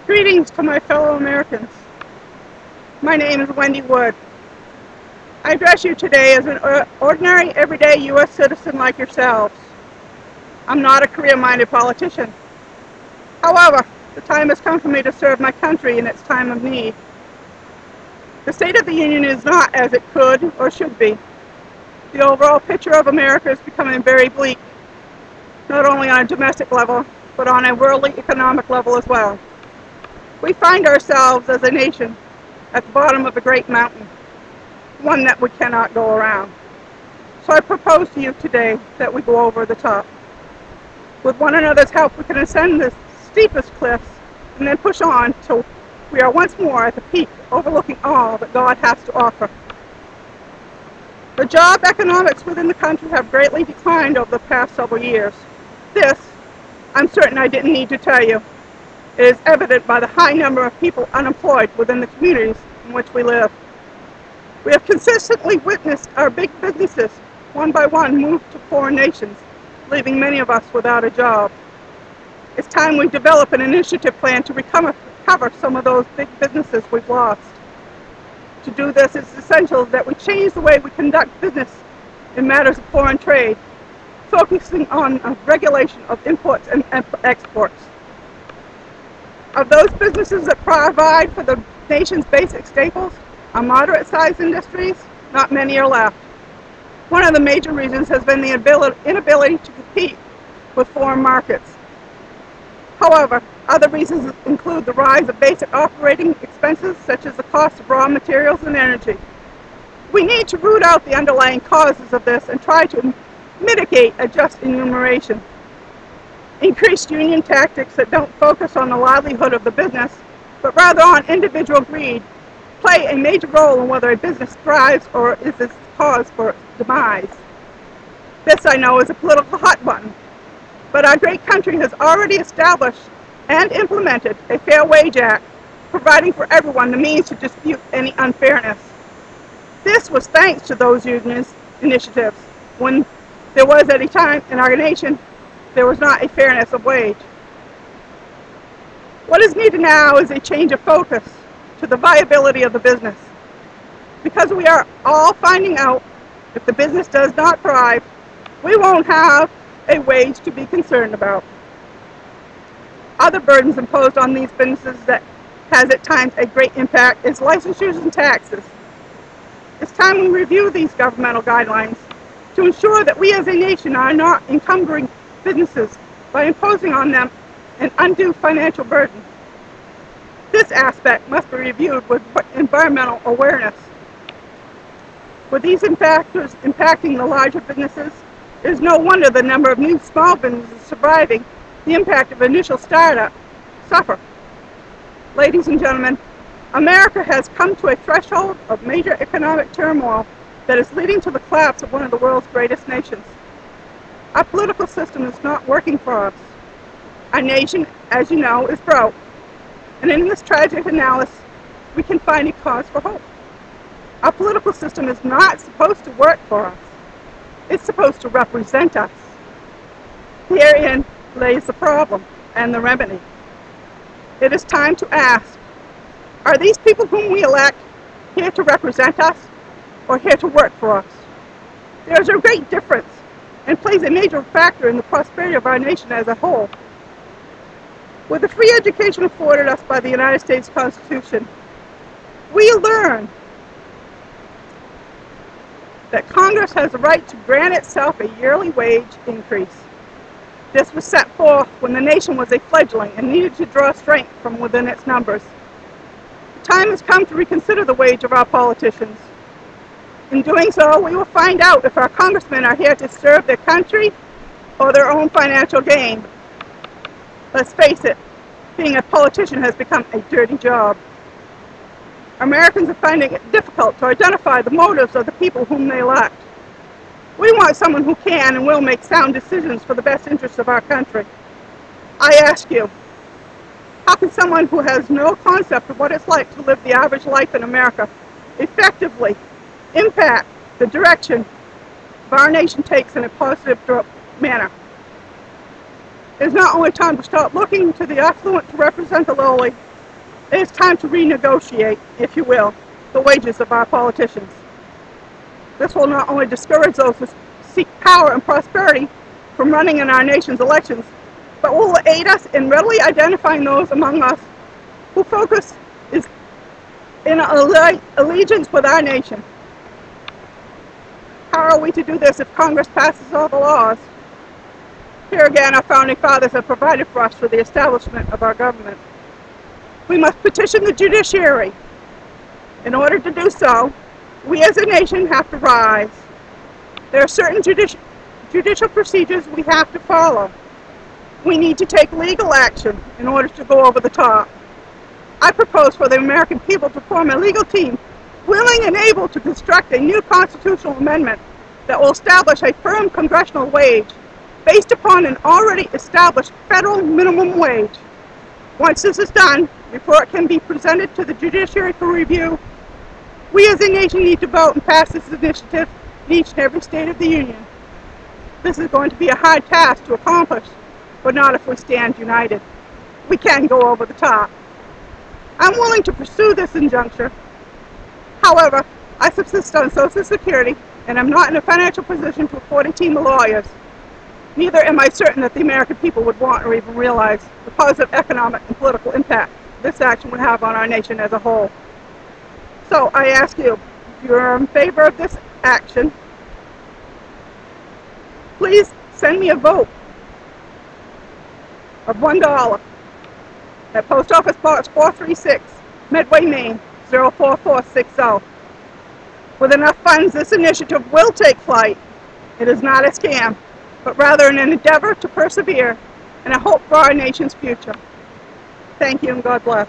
Greetings to my fellow Americans. My name is Wendy Wood. I address you today as an ordinary, everyday U.S. citizen like yourselves. I'm not a career-minded politician. However, the time has come for me to serve my country in its time of need. The state of the union is not as it could or should be. The overall picture of America is becoming very bleak, not only on a domestic level, but on a worldly economic level as well. We find ourselves as a nation at the bottom of a great mountain, one that we cannot go around. So I propose to you today that we go over the top. With one another's help, we can ascend the steepest cliffs and then push on till we are once more at the peak, overlooking all that God has to offer. The job economics within the country have greatly declined over the past several years. This, I'm certain I didn't need to tell you. It is evident by the high number of people unemployed within the communities in which we live. We have consistently witnessed our big businesses, one by one, move to foreign nations, leaving many of us without a job. It's time we develop an initiative plan to recover some of those big businesses we've lost. To do this, it's essential that we change the way we conduct business in matters of foreign trade, focusing on regulation of imports and exports. Of those businesses that provide for the nation's basic staples, our moderate-sized industries, not many are left. One of the major reasons has been the inability to compete with foreign markets. However, other reasons include the rise of basic operating expenses, such as the cost of raw materials and energy. We need to root out the underlying causes of this and try to mitigate a just enumeration. Increased union tactics that don't focus on the livelihood of the business, but rather on individual greed, play a major role in whether a business thrives or is a cause for its demise. This, I know, is a political hot button, but our great country has already established and implemented a Fair Wage Act, providing for everyone the means to dispute any unfairness. This was thanks to those union initiatives when there was at a time in our nation there was not a fairness of wage. What is needed now is a change of focus to the viability of the business. Because we are all finding out if the business does not thrive, we won't have a wage to be concerned about. Other burdens imposed on these businesses that has at times a great impact is licensures and taxes. It's time we review these governmental guidelines to ensure that we as a nation are not encumbering businesses by imposing on them an undue financial burden. This aspect must be reviewed with environmental awareness. With these factors impacting the larger businesses, it is no wonder the number of new small businesses surviving the impact of initial startup suffer. Ladies and gentlemen, America has come to a threshold of major economic turmoil that is leading to the collapse of one of the world's greatest nations. Our political system is not working for us. Our nation, as you know, is broke. And in this tragic analysis, we can find a cause for hope. Our political system is not supposed to work for us. It's supposed to represent us. Herein lays the problem and the remedy. It is time to ask, are these people whom we elect here to represent us or here to work for us? There is a great difference and plays a major factor in the prosperity of our nation as a whole. With the free education afforded us by the United States Constitution, we learn that Congress has the right to grant itself a yearly wage increase. This was set forth when the nation was a fledgling and needed to draw strength from within its numbers. The time has come to reconsider the wage of our politicians. In doing so, we will find out if our congressmen are here to serve their country or their own financial gain. Let's face it, being a politician has become a dirty job. Americans are finding it difficult to identify the motives of the people whom they elect. We want someone who can and will make sound decisions for the best interests of our country. I ask you, how can someone who has no concept of what it's like to live the average life in America effectively impact the direction our nation takes in a positive manner? It is not only time to stop looking to the affluent to represent the lowly, It is time to renegotiate, if you will, the wages of our politicians. This will not only discourage those who seek power and prosperity from running in our nation's elections, but will aid us in readily identifying those among us whose focus is in allegiance with our nation. How are we to do this if Congress passes all the laws? Here again, our founding fathers have provided for us for the establishment of our government. We must petition the judiciary. In order to do so, we as a nation have to rise. There are certain judicial procedures we have to follow. We need to take legal action in order to go over the top. I propose for the American people to form a legal team willing and able to construct a new constitutional amendment that will establish a firm congressional wage based upon an already established federal minimum wage. Once this is done, before it can be presented to the judiciary for review, we as a nation need to vote and pass this initiative in each and every state of the Union. This is going to be a hard task to accomplish, but not if we stand united. We can go over the top. I'm willing to pursue this injunction. However, I subsist on Social Security, and I'm not in a financial position to afford a team of lawyers. Neither am I certain that the American people would want or even realize the positive economic and political impact this action would have on our nation as a whole. So I ask you, if you're in favor of this action, please send me a vote of $1 at Post Office Box 436, Medway, Maine, 04460. With enough funds, this initiative will take flight. It is not a scam, but rather an endeavor to persevere and a hope for our nation's future. Thank you and God bless.